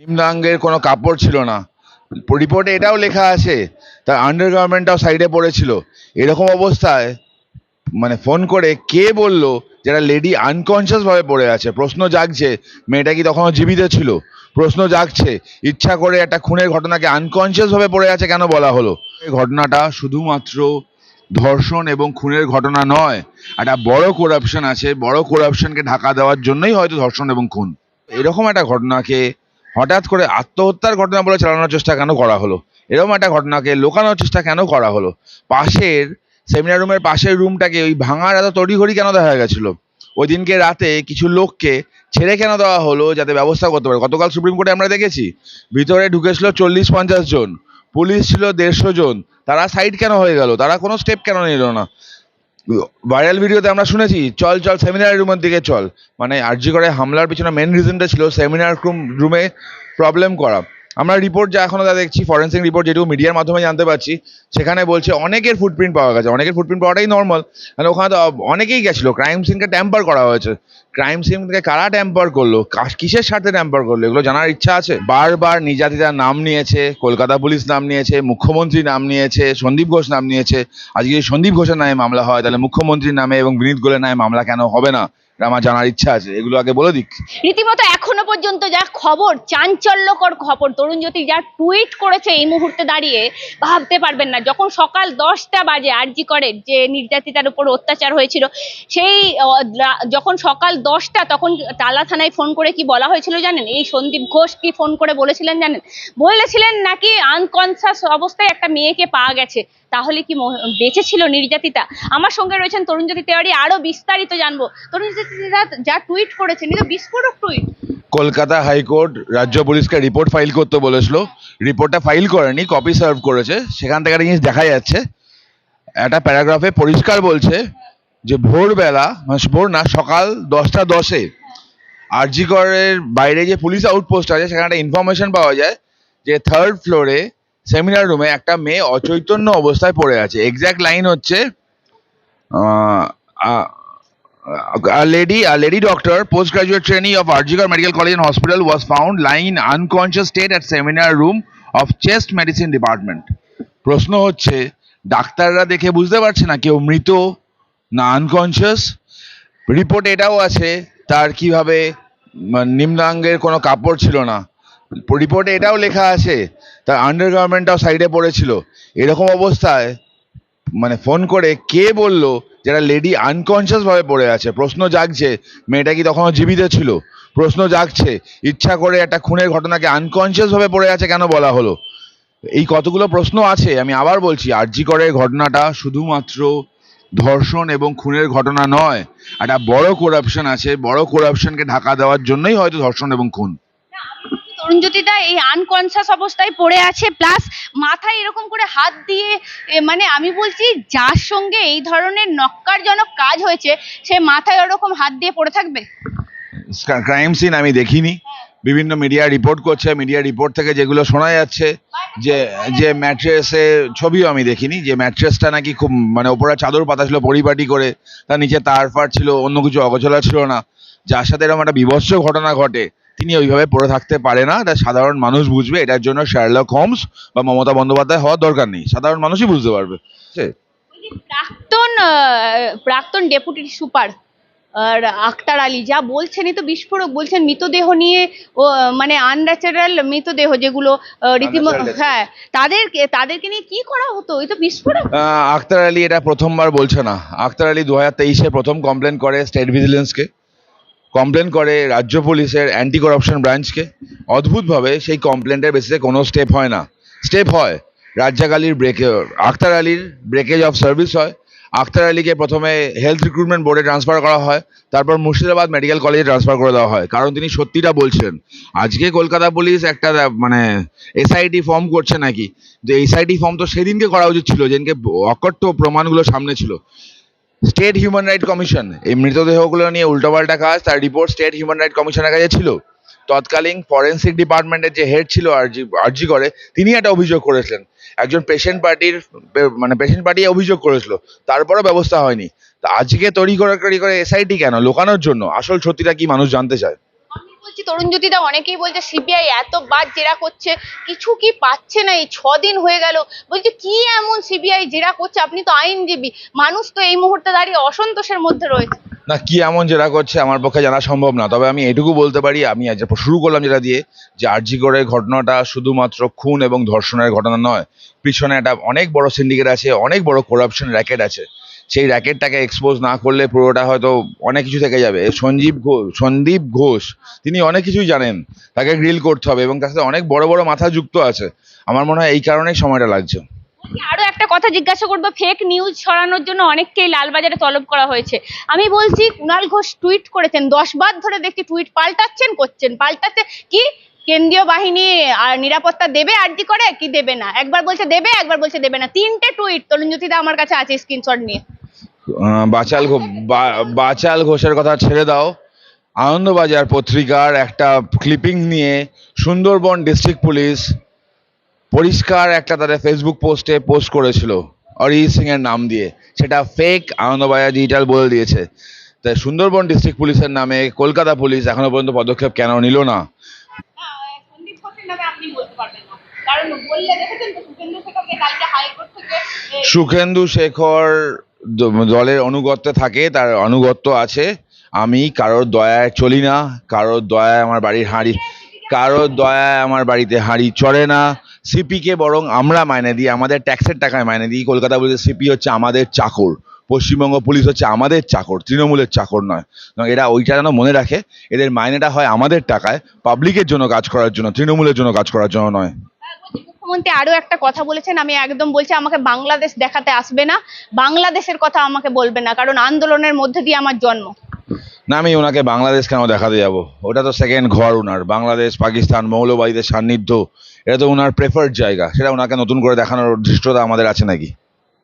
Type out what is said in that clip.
নিম্নাঙ্গের কোনো কাপড় ছিল না। রিপোর্টে এটাও লেখা আছে তার আন্ডারগার্মেন্টটাও সাইডে পড়েছিল। এরকম অবস্থায় ফোন করে কে বললো যারা লেডি আনকনসিয়াস ভাবে পড়ে আছে? প্রশ্ন জাগছে, মেয়েটা কি তখনও জীবিত ছিল? প্রশ্ন জাগছে, ইচ্ছা করে একটা খুনের ঘটনাকে আনকনসিয়াস ভাবে পড়ে আছে কেন বলা হলো? এই ঘটনাটা শুধুমাত্র ধর্ষণ এবং খুনের ঘটনা নয়, একটা বড় করাপশন আছে। বড় করাপশনকে ঢাকা দেওয়ার জন্যই হয়তো ধর্ষণ এবং খুন। এরকম একটা ঘটনাকে হঠাৎ করে আত্মহত্যার ঘটনা বলে চালানোর চেষ্টা কেন করা হলো? এরকম একটা ঘটনাকে লুকানোর চেষ্টা কেন করা হলো? পাশের সেমিনার রুমের পাশের রুমটাকে ওই ভাঙার এত তড়িঘড়ি কেন দেখা গেছিল? ওই দিনকে রাতে কিছু লোককে ছেড়ে কেন দেওয়া হলো যাতে ব্যবস্থা করতে পারে? গতকাল সুপ্রিম কোর্টে আমরা দেখেছি ভিতরে ঢুকেছিল 40-50 জন, পুলিশ ছিল 150 জন। তারা সাইড কেন হয়ে গেল? তারা কোনো স্টেপ কেন নিল না? ভাইরাল ভিডিওতে আমরা শুনেছি চল চল সেমিনার রুমের দিকে চল। আরজি করে হামলার পিছনে মেন রিজনটা ছিল সেমিনার রুমে প্রবলেম করা। আমরা রিপোর্ট যা এখনো যা দেখছি, ফরেন্সিক রিপোর্ট যেটুকু মিডিয়ার মাধ্যমে জানতে পারছি, সেখানে বলছে অনেকের ফুটপ্রিন্ট পাওয়া গেছে। অনেকের ফুটপ্রিন্ট পাওয়াটাই নর্মাল, মানে ওখানে তো অনেকেই গেছিলো। ক্রাইম সিনকে ট্যাম্পার করা হয়েছে। ক্রাইম সিনকে কারা ট্যাম্পার করলো, কিসের স্বার্থে ট্যাম্পার করলো, এগুলো জানার ইচ্ছা আছে। বারবার নির্যাতিতার নাম নিয়েছে, কলকাতা পুলিশ নাম নিয়েছে, মুখ্যমন্ত্রী নাম নিয়েছে, সন্দীপ ঘোষ নাম নিয়েছে। আজকে যদি সন্দীপ ঘোষের নামে মামলা হয়, তাহলে মুখ্যমন্ত্রীর নামে এবং বিনীত গোয়েলের নামে মামলা কেন হবে না? এটা আমার জানার ইচ্ছা আছে। এগুলো আগে বলে দিক। রীতিমতো এখনো পর্যন্ত যা খবর, চাঞ্চল্যকর খবর, তরুণজ্যোতি যা টুইট করেছে এই মুহূর্তে দাঁড়িয়ে ভাবতে পারবেন না। যখন সকাল 10টা বাজে আরজি করে যে নির্যাতিতার উপর অত্যাচার হয়েছিল, সেই যখন সকাল 10টা, তখন টালা থানায় ফোন করে কি বলা হয়েছিল জানেন? এই সন্দীপ ঘোষ কি ফোন করে বলেছিলেন জানেন? বলেছিলেন নাকি আনকনসাস অবস্থায় একটা মেয়েকে পাওয়া গেছে। তাহলে কি বেঁচে ছিল নির্যাতিতা? আমার সঙ্গে রয়েছেন তরুণজ্যোতি তেওয়ারি, আরো বিস্তারিত জানবো। তরুণজ্যোতি যা টুইট করেছেন, এটা বিস্ফোরক টুইট। কলকাতা হাইকোর্ট রাজ্য পুলিশকে রিপোর্ট ফাইল করতে বলেছিল। রিপোর্টটা ফাইল করেনি, কপি সার্ভ করেছে। সেখান থেকে একটা জিনিস দেখা যাচ্ছে, একটা প্যারাগ্রাফে পরিষ্কার বলছে যে ভোরবেলা, ভোর না, সকাল 10টা 10-এ আরজি করের বাইরে যে পুলিশ আউটপোস্ট আছে, সেখানে একটা ইনফরমেশন পাওয়া যায় যে 3rd ফ্লোরে সেমিনার রুমে একটা মেয়ে অচৈতন্য অবস্থায় পড়ে আছে। এক্স্যাক্ট লাইন হচ্ছে, a lady doctor, postgraduate trainee of Arjigar Medical College and Hospital, was found lying in unconscious state at seminar room of chest medicine department. প্রশ্ন হচ্ছে, ডাক্তাররা দেখে বুঝতে পারছে না কেউ মৃত না আনকনসিয়াস? রিপোর্ট এটাও আছে তার কিভাবে নিম্নাঙ্গের কোনো কাপড় ছিল না। রিপোর্টে এটাও লেখা আছে তার আন্ডারগার্মেন্টটাও সাইডে পড়েছিল। এরকম অবস্থায় ফোন করে কে বললো যারা লেডি আনকনসিয়াস ভাবে পড়ে আছে? প্রশ্ন জাগছে, মেয়েটা কি তখনও জীবিত ছিল? প্রশ্ন জাগছে, ইচ্ছা করে একটা খুনের ঘটনাকে আনকনসিয়াস ভাবে পড়ে আছে কেন বলা হলো? এই কতগুলো প্রশ্ন আছে। আমি আবার বলছি, আরজি করে ঘটনাটা শুধুমাত্র ধর্ষণ এবং খুনের ঘটনা নয়, একটা বড় করাপশন আছে। বড় করাপশনকে ঢাকা দেওয়ার জন্যই হয়তো ধর্ষণ এবং খুন। তরুণজ্যোতিটা এই আনকনসিয়াস অবস্থায় পড়ে আছে, প্লাস মাথায় এরকম করে হাত দিয়ে, আমি বলছি যার সঙ্গে এই ধরনের নক্কারজনক কাজ হয়েছে, সে মাথায় ওরকম হাত দিয়ে পড়ে থাকবে? ক্রাইম সিন আমি দেখিনি, বিভিন্ন মিডিয়া রিপোর্ট করছে। মিডিয়া রিপোর্ট থেকে যেগুলো শোনা যাচ্ছে যে যে ম্যাট্রেসে, ছবিও আমি দেখিনি, যে ম্যাট্রেসটা নাকি খুব ওপরে চাদর পাতা ছিল পরিপাটি করে, তার নিচে তার ফার ছিল, অন্য কিছু অগোছলা ছিল না। যার সাথে এরকম একটা বিভৎস ঘটনা ঘটে, তিনি ওইভাবে পড়ে থাকতে পারে না। এটা সাধারণ মানুষ বুঝবে। এটার জন্য শার্লক হোমস বা মমতা বন্দ্যোপাধ্যায় হওয়ার দরকার নেই, সাধারণ মানুষই বুঝতে পারবে। প্রাক্তন প্রাক্তন ডেপুটি সুপার আর আক্তার আলী যা বলছেন, এই তো বিস্ফোরক। বলছেন মৃতদেহ নিয়ে, ও আনন্যাচারাল মৃতদেহ যেগুলো রীতিমতো, হ্যাঁ, তাদেরকে নিয়ে কি করা হতো? এই তো বিস্ফোরক। আক্তার আলী এটা প্রথমবার বলছে না। আক্তার আলী 2023-এ প্রথম কমপ্লেন করে স্টেট ভিজিলেন্সকে, কমপ্লেন করে রাজ্য পুলিশের অ্যান্টি করাপশন ব্রাঞ্চকে। অদ্ভুতভাবে সেই কমপ্লেন্টের বেসিসে কোনো স্টেপ হয় না। স্টেপ হয় রাজ্জাক আলীর আক্তার আলীর ব্রেকেজ অফ সার্ভিস হয়। আক্তার আলীকে প্রথমে হেলথ রিক্রুটমেন্ট বোর্ডে ট্রান্সফার করা হয়, তারপর মুর্শিদাবাদ মেডিকেল কলেজে ট্রান্সফার করে দেওয়া হয়, কারণ তিনি সত্যিটা বলছেন। আজকে কলকাতা পুলিশ একটা এসআইটি ফর্ম করছে নাকি, যে এসআইটি ফর্ম তো সেদিনকে করা উচিত ছিল যেদিনকে অকট্য প্রমাণগুলো সামনে ছিল। স্টেট হিউম্যান রাইট কমিশন এই মৃতদেহগুলো নিয়ে উল্টোপাল্টা কাজ, তার রিপোর্ট স্টেট হিউম্যান রাইট কমিশনের কাছে ছিল। তৎকালীন ফরেন্সিক ডিপার্টমেন্টের যে হেড ছিল আরজি করে, তিনি একটা অভিযোগ করেছিলেন। একজন পেশেন্ট পার্টি অভিযোগ করেছিল, তারপরও ব্যবস্থা হয়নি। তা আজকে তড়িঘড়ি করে এসআইটি কেন? লোকানোর জন্য। আসল সত্যিটা কি মানুষ জানতে চায়। বলছি তরুণজ্যোতিদা, অনেকেই বলছে সিবিআই এতবার জেরা করছে, কিছু কি পাচ্ছে না? এই 6 দিন হয়ে গেল, বলছে কি এমন সিবিআই জেরা করছে? আপনি তো আইনজীবী, মানুষ তো এই মুহূর্তে দাঁড়িয়ে অসন্তোষের মধ্যে রয়েছে। না, কি এমন জেরা করছে আমার পক্ষে জানা সম্ভব না, তবে আমি এটুকু বলতে পারি, আমি আজ শুরু করলাম যেটা দিয়ে, যে আরজি করের ঘটনাটা শুধুমাত্র খুন এবং ধর্ষণের ঘটনা নয়, পিছনে একটা অনেক বড় সিন্ডিকেট আছে, অনেক বড় করাপশন র্যাকেট আছে। সেই র্যাকেটটাকে এক্সপোজ না করলে পুরোটা হয়তো অনেক কিছু থেকে যাবে। সন্দীপ ঘোষ তিনি অনেক কিছুই জানেন, তাকে গ্রিল করতে হবে, এবং তার সাথে অনেক বড় বড় মাথা যুক্ত আছে। আমার মনে হয় এই কারণেই সময়টা লাগছে। বলছি, আরো একটা কথা জিজ্ঞাসা করবো, ফেক নিউজ ছড়ানোর জন্য অনেককেই লালবাজারে তলব করা হয়েছে। আমি বলছি, কুণাল ঘোষ টুইট করেছেন, 10 বার ধরে দেখছি টুইট পাল্টাচ্ছে কি কেন্দ্রীয় বাহিনী আর নিরাপত্তা দেবে আরজি করে কি দেবে না, একবার বলছে দেবে, একবার বলছে দেবে না, 3টে টুইট তরুণজ্যোতিদা আমার কাছে আছে স্ক্রিনশট নিয়ে। বাচাল ঘোষের কথা ছেড়ে দাও। আনন্দবাজার পত্রিকার একটা ক্লিপিং নিয়ে সুন্দরবন ডিস্ট্রিক্ট পুলিশ পরিষ্কার একটা তাদের ফেসবুক পোস্টে পোস্ট করেছিল অরিজিৎ সিং এর নাম দিয়ে, সেটা ফেক। আনন্দবাজার ডিজিটাল বলে দিয়েছে। তাই সুন্দরবন ডিস্ট্রিক্ট পুলিশের নামে কলকাতা পুলিশ এখনো পর্যন্ত পদক্ষেপ কেন নিল না? সন্দীপ ঘোষের নামে আপনি বলতে পারবেন না, কারণ বললে দেখেছেন তো সুখেন্দু শেখরকে কালকে হাইকোর্ট থেকে সুখেন্দু শেখর দলের আনুগত্যে থাকে, তার আনুগত্য আছে। আমি কারোর দয়ায় চলি না, কারোর দয়ায় আমার বাড়িতে হাঁড়ি চড়ে না। সিপি কে বরং আমরা মাইনে দিই, আমাদের ট্যাক্সের টাকায় মাইনে দিই। কলকাতা পুলিশের সিপি হচ্ছে আমাদের চাকর, পশ্চিমবঙ্গ পুলিশ হচ্ছে আমাদের চাকর, তৃণমূলের চাকর নয়। এবং এরা ওইটা যেন মনে রাখে, এদের মাইনেটা হয় আমাদের টাকায়, পাবলিকের জন্য কাজ করার জন্য, তৃণমূলের জন্য কাজ করার জন্য নয়। বলছি, মুখ্যমন্ত্রী আরো একটা কথা বলেছেন, আমি একদম বলছি আমাকে বাংলাদেশ দেখাতে আসবে না, বাংলাদেশের কথা আমাকে বলবে না, কারণ আন্দোলনের মধ্যে দিয়ে আমার জন্ম। না, আমি ওনাকে বাংলাদেশ কেন দেখাতে যাব? ওটা তো সেকেন্ড ঘর ওনার। বাংলাদেশ, পাকিস্তান, মৌলবাদীদের সান্নিধ্য, এটা তো ওনার প্রেফার্ড জায়গা। সেটা ওনাকে নতুন করে দেখানোর ধৃষ্টতা আমাদের আছে নাকি?